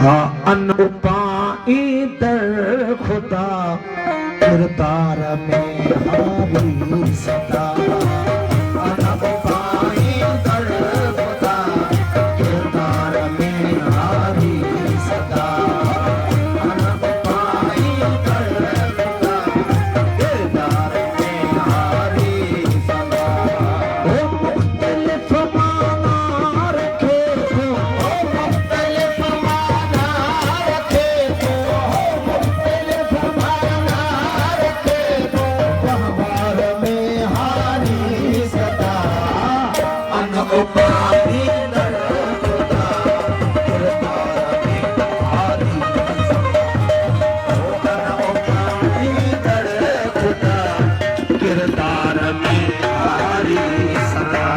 अन पाई दर खुदा किरदार में हारी सदा। अन पाई दर खुदा किरदार में हारी सदा। अन पाई दर खुदा किरदार में हारी सदा। ओ मुख्तलिफ माना रखे तो, ओ मुख्तलिफ माना रखे तो, ओ मुख्तलिफ माना रखे तो, रहबर में हारी सदा। अन पाई दर खुदा किरदार में हारी सदा। अन पाई दर खुदा किरदार में हारी सदा।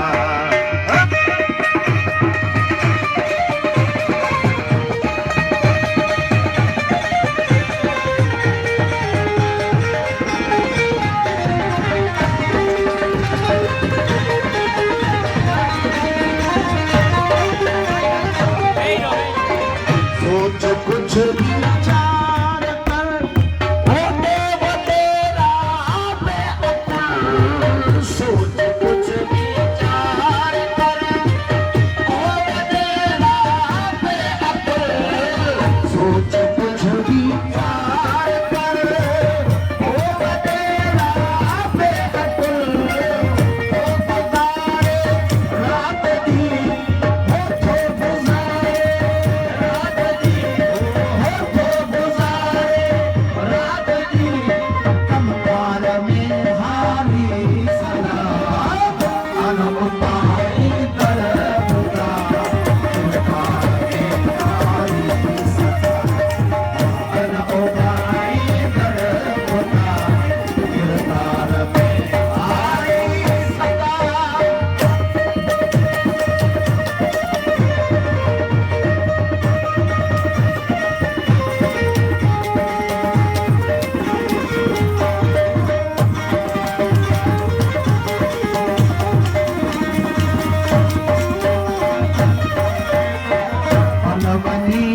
सोच कुछ विचार कर, होते वो तेरा बेअता। सोच कुछ विचार कर, होते तेरा बेअता। सोच कुछ विचार कर, होते तेरा बेअता। ओ गुजारे रात दी, होठे गुजारे रात दी, होठे गुजारे रात दी, कमकार में हारी सदा। अन पाई दर खुदा किरदार में हारी सदा। अन पाई दर खुदा किरदार में हारी सदा। अनवनी